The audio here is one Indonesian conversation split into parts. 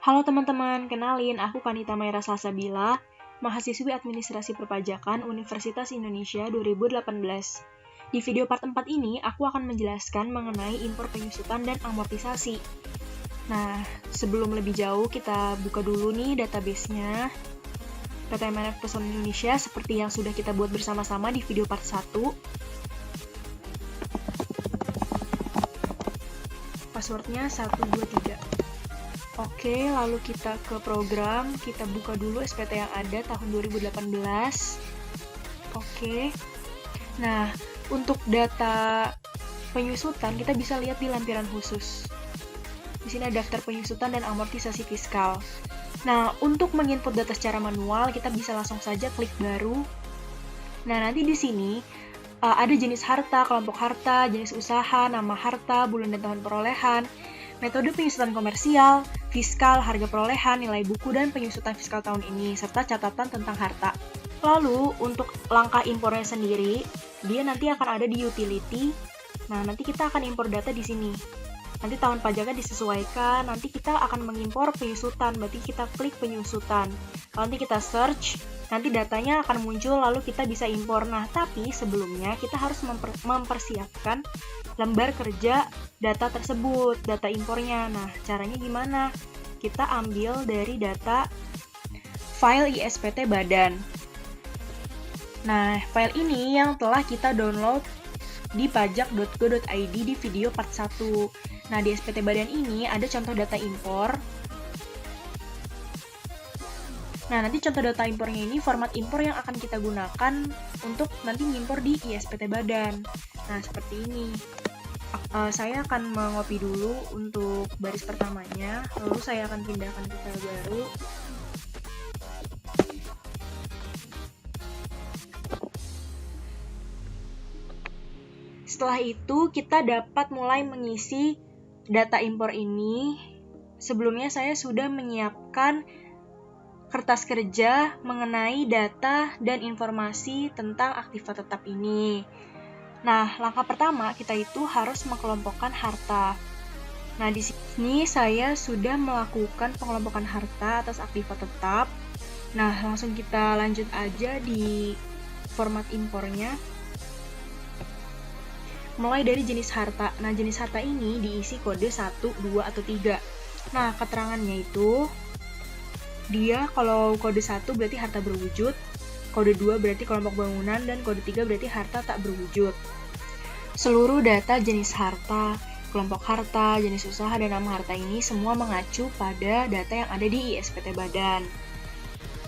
Halo teman-teman, kenalin aku Kanita Maira Salsabila, mahasiswi Administrasi Perpajakan Universitas Indonesia 2018. Di video part 4 ini, aku akan menjelaskan mengenai impor penyusutan dan amortisasi. Nah, sebelum lebih jauh, kita buka dulu nih database-nya. PT MNF Pesona Indonesia seperti yang sudah kita buat bersama-sama di video part 1. Passwordnya 123. Oke, lalu kita ke program, kita buka dulu SPT yang ada tahun 2018. Oke. Nah, untuk data penyusutan kita bisa lihat di lampiran khusus. Di sini ada daftar penyusutan dan amortisasi fiskal. Nah, untuk menginput data secara manual, kita bisa langsung saja klik baru. Nah, nanti di sini ada jenis harta, kelompok harta, jenis usaha, nama harta, bulan dan tahun perolehan, metode penyusutan komersial, fiskal, harga perolehan, nilai buku, dan penyusutan fiskal tahun ini, serta catatan tentang harta. Lalu, untuk langkah impornya sendiri, dia nanti akan ada di utility. Nah, nanti kita akan impor data di sini. Nanti tahun pajaknya disesuaikan, nanti kita akan mengimpor penyusutan, berarti kita klik penyusutan. Nanti kita search, nanti datanya akan muncul, lalu kita bisa impor. Nah, tapi sebelumnya kita harus mempersiapkan lembar kerja data tersebut, data impornya. Nah, caranya gimana? Kita ambil dari data file ISPT badan. Nah, file ini yang telah kita download di pajak.go.id di video part 1. Nah, di SPT badan ini ada contoh data impor. Nah, nanti contoh data impornya ini format impor yang akan kita gunakan untuk nanti ngimpor di ISPT badan. Nah, seperti ini. Saya akan mengopi dulu untuk baris pertamanya, lalu saya akan pindahkan ke file baru. Setelah itu, kita dapat mulai mengisi data impor ini. Sebelumnya saya sudah menyiapkan kertas kerja mengenai data dan informasi tentang aktiva tetap ini. Nah, langkah pertama kita itu harus mengelompokkan harta. Nah, di sini saya sudah melakukan pengelompokan harta atas aktiva tetap. Nah, langsung kita lanjut aja di format impornya. Mulai dari jenis harta. Nah, jenis harta ini diisi kode 1, 2, atau 3. Nah, keterangannya itu, dia kalau kode 1 berarti harta berwujud, kode 2 berarti kelompok bangunan, dan kode 3 berarti harta tak berwujud. Seluruh data jenis harta, kelompok harta, jenis usaha, dan nama harta ini semua mengacu pada data yang ada di ISPT badan.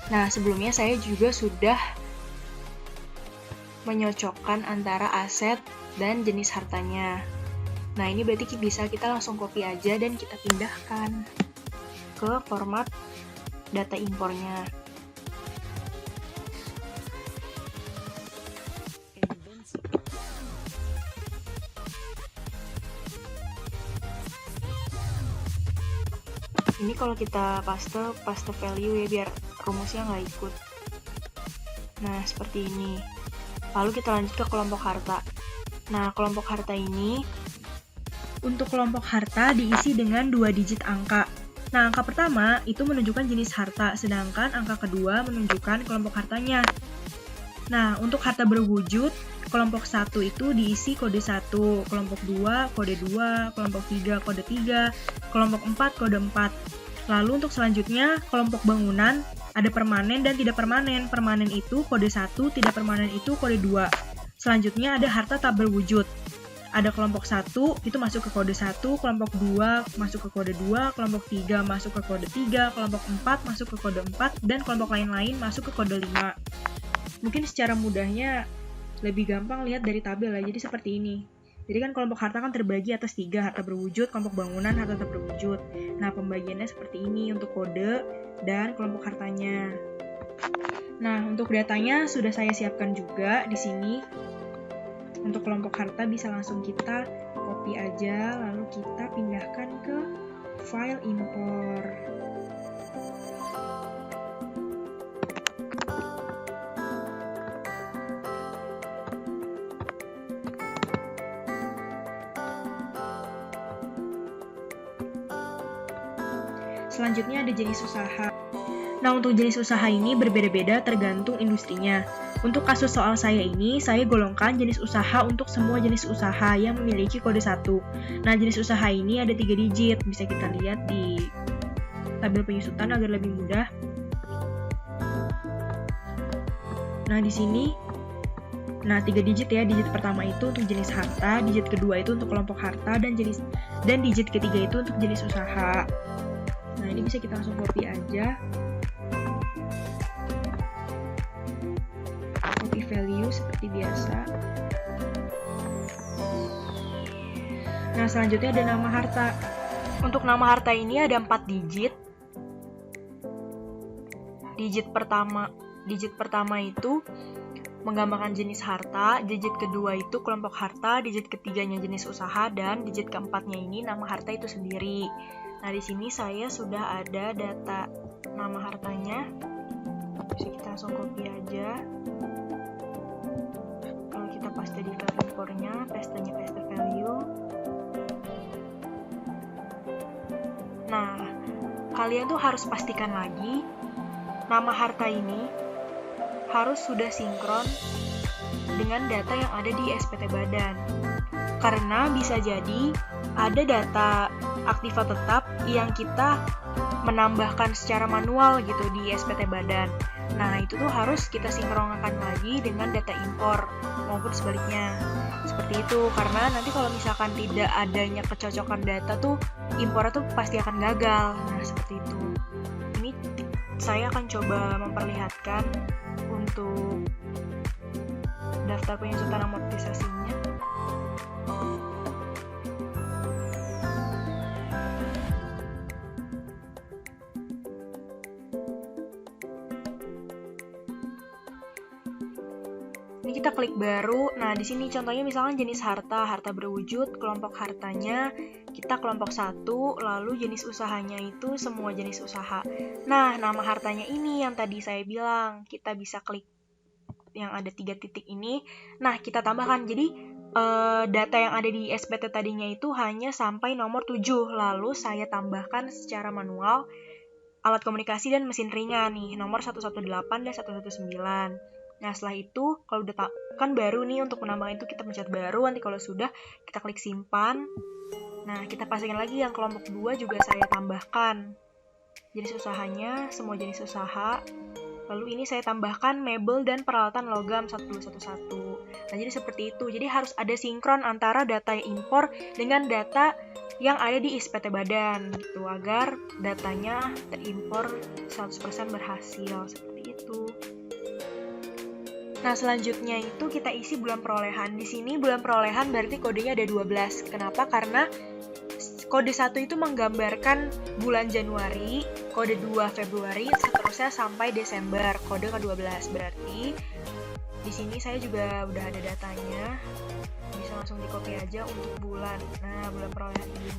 Nah, sebelumnya saya juga sudah menyocokkan antara aset dan jenis hartanya. Nah, ini berarti bisa kita langsung copy aja dan kita pindahkan ke format data impornya. Ini kalau kita paste value ya, biar rumusnya nggak ikut. Nah, seperti ini. Lalu kita lanjut ke kelompok harta. Nah, kelompok harta ini, untuk kelompok harta diisi dengan 2 digit angka. Nah, angka pertama itu menunjukkan jenis harta, sedangkan angka kedua menunjukkan kelompok hartanya. Nah, untuk harta berwujud, kelompok 1 itu diisi kode 1, kelompok 2 kode 2, kelompok 3 kode 3, kelompok 4 kode 4. Lalu untuk selanjutnya, kelompok bangunan ada permanen dan tidak permanen. Permanen itu kode 1, tidak permanen itu kode 2. Selanjutnya ada harta tak berwujud. Ada kelompok 1, itu masuk ke kode 1, kelompok 2 masuk ke kode 2, kelompok 3 masuk ke kode 3, kelompok 4 masuk ke kode 4, dan kelompok lain-lain masuk ke kode 5. Mungkin secara mudahnya lebih gampang lihat dari tabel ya, jadi seperti ini. Jadi kan kelompok harta kan terbagi atas 3, harta berwujud, kelompok bangunan, harta tak berwujud. Nah, pembagiannya seperti ini untuk kode dan kelompok hartanya. Nah, untuk datanya sudah saya siapkan juga di sini. Untuk kelompok harta bisa langsung kita copy aja, lalu kita pindahkan ke file impor. Selanjutnya selanjutnya ada jenis usaha. Nah, untuk jenis usaha ini berbeda-beda tergantung industrinya. Untuk kasus soal saya ini, saya golongkan jenis usaha untuk semua jenis usaha yang memiliki kode 1. Nah, jenis usaha ini ada 3 digit, bisa kita lihat di tabel penyusutan agar lebih mudah. Nah, di sini, 3 digit ya, digit pertama itu untuk jenis harta, digit kedua itu untuk kelompok harta, dan digit ketiga itu untuk jenis usaha. Nah, ini bisa kita langsung copy aja. Copy value seperti biasa. Nah, selanjutnya ada nama harta. Untuk nama harta ini ada 4 digit. Digit pertama itu menggambarkan jenis harta, digit kedua itu kelompok harta, digit ketiganya jenis usaha, dan digit keempatnya ini nama harta itu sendiri. Nah, di sini saya sudah ada data nama hartanya. Bisa kita langsung copy aja. Kalau kita paste di file importnya, paste value. Nah, kalian tuh harus pastikan lagi nama harta ini harus sudah sinkron dengan data yang ada di SPT badan. Karena bisa jadi ada data aktiva tetap yang kita menambahkan secara manual gitu di SPT badan. Nah, itu tuh harus kita sinkronkan lagi dengan data impor maupun sebaliknya. Seperti itu, karena nanti kalau misalkan tidak adanya kecocokan data tuh impornya tuh pasti akan gagal. Nah, seperti itu. Ini saya akan coba memperlihatkan untuk daftar penyusutan amortisasinya. Ini kita klik baru. Nah, di sini contohnya misalkan jenis harta berwujud, kelompok hartanya kita kelompok 1, lalu jenis usahanya itu semua jenis usaha. Nah, nama hartanya ini yang tadi saya bilang, kita bisa klik yang ada 3 titik ini. Nah, kita tambahkan. Jadi, data yang ada di SPT tadinya itu hanya sampai nomor 7, lalu saya tambahkan secara manual alat komunikasi dan mesin ringan nih, nomor 118 dan 119. Nah, setelah itu, kalau udah kan baru nih untuk menambah itu kita pencet baru, nanti kalau sudah kita klik simpan. Nah, kita pastikan lagi yang kelompok 2 juga saya tambahkan. Jenis usahanya, semua jenis usaha. Lalu ini saya tambahkan mebel dan peralatan logam 1211. Nah, jadi seperti itu. Jadi harus ada sinkron antara data impor dengan data yang ada di SPT badan gitu, agar datanya terimpor 100% berhasil, seperti itu. Nah, selanjutnya itu kita isi bulan perolehan. Di sini bulan perolehan berarti kodenya ada 12. Kenapa? Karena kode 1 itu menggambarkan bulan Januari, kode 2 Februari, seterusnya sampai Desember, kode ke-12. Berarti di sini saya juga udah ada datanya. Bisa langsung di-copy aja untuk bulan. Nah, bulan perolehan ini.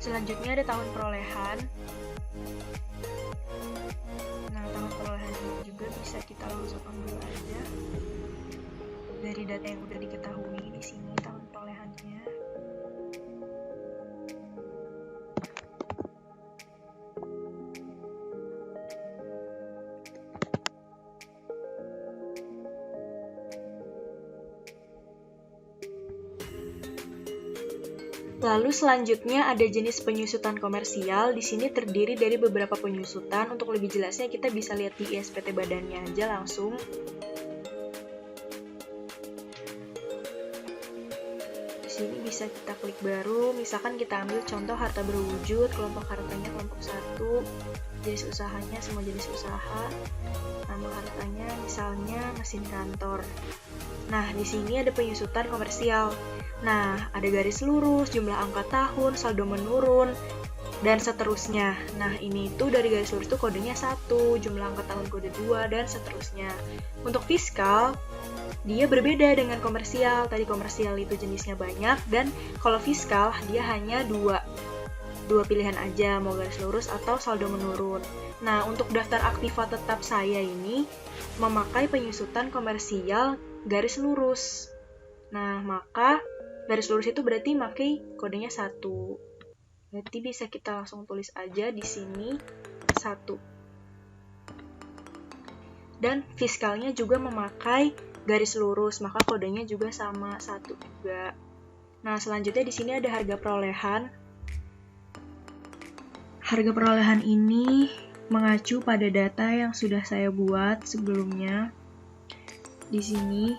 Selanjutnya ada tahun perolehan. Nah, tahun perolehan ini juga bisa kita langsung ambil aja dari data yang udah diketahui di sini tahun perolehannya. Lalu selanjutnya ada jenis penyusutan komersial. Di sini terdiri dari beberapa penyusutan. Untuk lebih jelasnya kita bisa lihat di SPT badannya aja langsung. Di sini bisa kita klik baru. Misalkan kita ambil contoh harta berwujud, kelompok hartanya kelompok 1, jenis usahanya semua jenis usaha, nama hartanya misalnya mesin kantor. Nah, di sini ada penyusutan komersial. Nah, ada garis lurus, jumlah angka tahun, saldo menurun, dan seterusnya. Nah, ini tuh dari garis lurus tuh kodenya 1, jumlah angka tahun kode 2, dan seterusnya. Untuk fiskal, dia berbeda dengan komersial. Tadi komersial itu jenisnya banyak, dan kalau fiskal dia hanya dua pilihan aja, mau garis lurus atau saldo menurun. Nah, untuk daftar aktiva tetap saya ini memakai penyusutan komersial garis lurus. Nah, maka garis lurus itu berarti pakai kodenya 1. Berarti bisa kita langsung tulis aja di sini 1. Dan fiskalnya juga memakai garis lurus, maka kodenya juga sama 1 juga. Nah, selanjutnya di sini ada harga perolehan. Harga perolehan ini mengacu pada data yang sudah saya buat sebelumnya. Di sini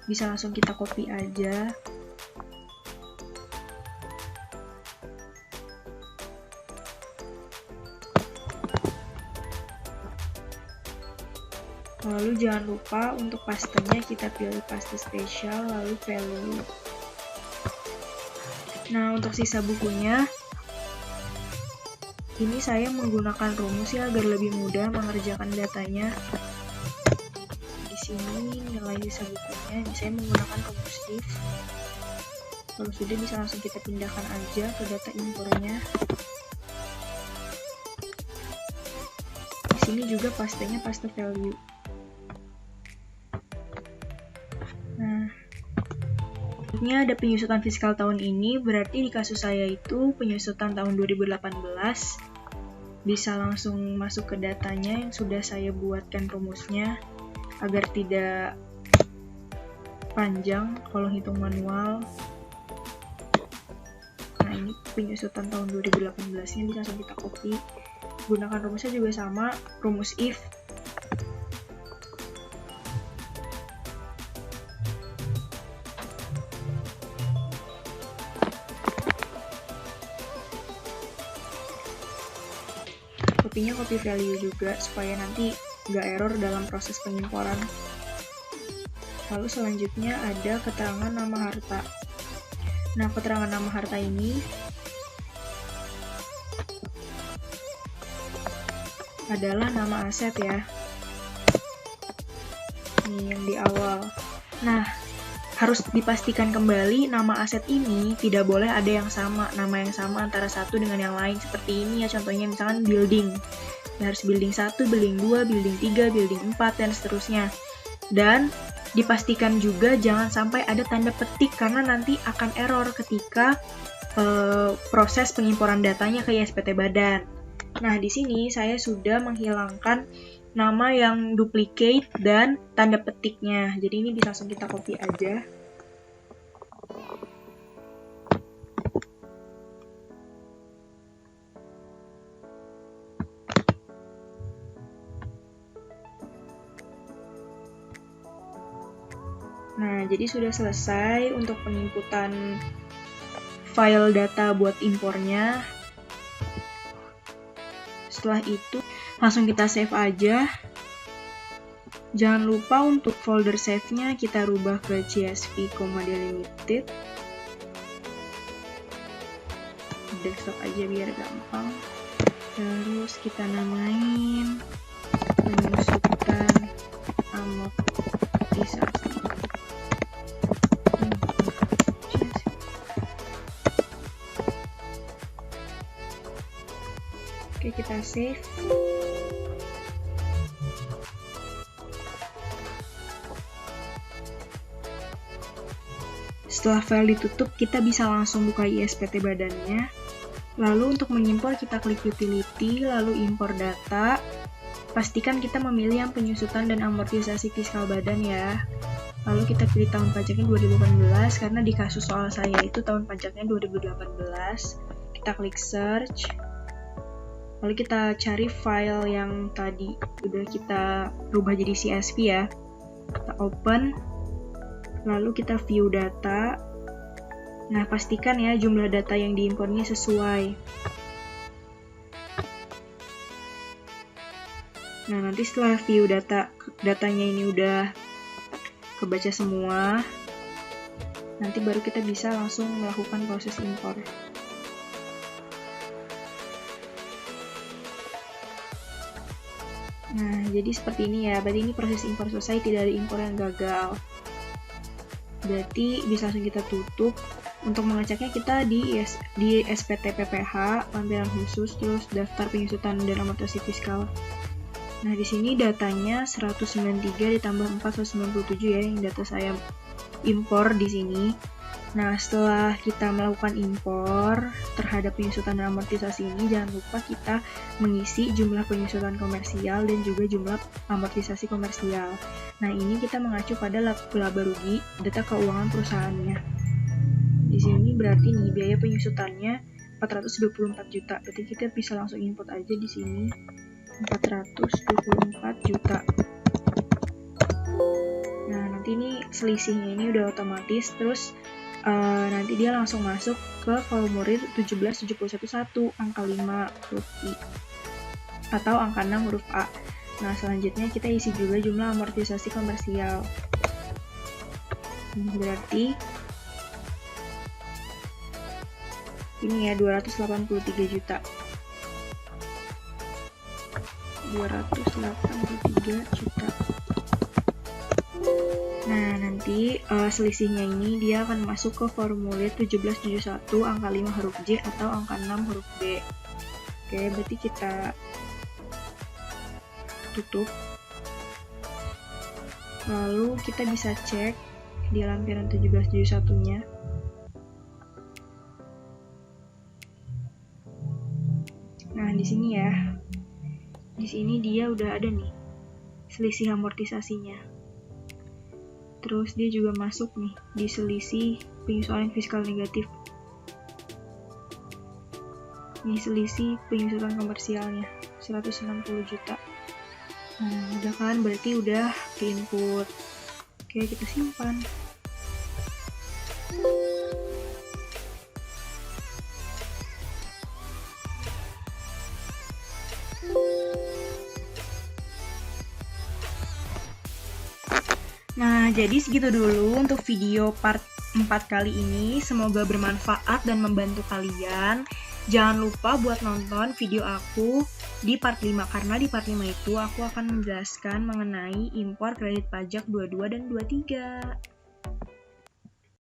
bisa langsung kita copy aja. Lalu jangan lupa untuk pastenya kita pilih paste spesial, lalu value. Nah, untuk sisa bukunya, ini saya menggunakan rumus ya agar lebih mudah mengerjakan datanya. Di sini nilai sisa bukunya, ini saya menggunakan rumus if. Kalau sudah bisa langsung kita pindahkan aja ke data impornya. Di sini juga pastenya paste value. Ini ada penyusutan fiskal tahun ini, berarti di kasus saya itu penyusutan tahun 2018 bisa langsung masuk ke datanya yang sudah saya buatkan rumusnya agar tidak panjang kalau hitung manual. Nah, ini penyusutan tahun 2018-nya bisa langsung kita copy. Gunakan rumusnya juga sama, rumus if. Kopinya copy value juga supaya nanti nggak error dalam proses pengimporan. Lalu selanjutnya ada keterangan nama harta. Nah, keterangan nama harta ini adalah nama aset ya. Ini yang di awal. Nah, harus dipastikan kembali nama aset ini tidak boleh ada yang sama, nama yang sama antara satu dengan yang lain. Seperti ini ya contohnya, misalkan building. Ya, harus building 1, building 2, building 3, building 4, dan seterusnya. Dan dipastikan juga jangan sampai ada tanda petik karena nanti akan error ketika proses pengimporan datanya ke ISPT Badan. Nah, di sini saya sudah menghilangkan nama yang duplicate dan tanda petiknya. Jadi ini bisa langsung kita copy aja. Nah, jadi sudah selesai untuk penginputan file data buat impornya. Setelah itu langsung kita save aja. Jangan lupa untuk folder save-nya kita rubah ke CSV, delimited. Desktop aja biar gampang. Terus kita namain penyusutan amortisasi. Oke, kita save. Setelah file ditutup, kita bisa langsung buka ISPT badannya. Lalu untuk mengimpor, kita klik utility, lalu impor data. Pastikan kita memilih yang penyusutan dan amortisasi fiskal badan ya. Lalu kita pilih tahun pajaknya 2018, karena di kasus soal saya itu tahun pajaknya 2018. Kita klik search. Lalu kita cari file yang tadi udah kita rubah jadi CSV ya. Kita open. Lalu kita view data. Nah, pastikan ya jumlah data yang diimpornya sesuai. Nah, nanti setelah view datanya ini udah kebaca semua, nanti baru kita bisa langsung melakukan proses impor. Nah, jadi seperti ini ya. Berarti ini proses impor selesai, tidak ada impor yang gagal. Berarti bisa langsung kita tutup. Untuk mengeceknya kita di SPT PPH, lampiran khusus, terus daftar penyusutan dan amortisasi fiskal. Nah, di sini datanya 193 ditambah 497 ya, yang data saya impor di sini. Nah, setelah kita melakukan impor terhadap penyusutan dan amortisasi ini, jangan lupa kita mengisi jumlah penyusutan komersial dan juga jumlah amortisasi komersial. Nah, ini kita mengacu pada laba rugi data keuangan perusahaannya. Di sini berarti nih biaya penyusutannya 424 juta. Berarti kita bisa langsung input aja di sini 424 juta. Nah, nanti ini selisihnya ini udah otomatis, terus nanti dia langsung masuk ke formulir 17711 angka 5 huruf I atau angka 6 huruf A. Nah, selanjutnya kita isi juga jumlah amortisasi komersial. Berarti ini ya 283 juta. 283 juta. Nah, nanti selisihnya ini dia akan masuk ke formulir 1771 angka 5 huruf J atau angka 6 huruf B. Oke, berarti kita tutup. Lalu kita bisa cek di lampiran 1771-nya. Nah, di sini ya. Di sini dia udah ada nih selisih amortisasinya. Terus dia juga masuk nih di selisih penyesuaian fiskal negatif. Ini selisih penyusutan komersialnya 160 juta. Nah, udah kan, berarti udah ke input. Oke, kita simpan. Nah, jadi segitu dulu untuk video part 4 kali ini. Semoga bermanfaat dan membantu kalian. Jangan lupa buat nonton video aku di part 5, karena di part 5 itu aku akan menjelaskan mengenai impor kredit pajak 22 dan 23.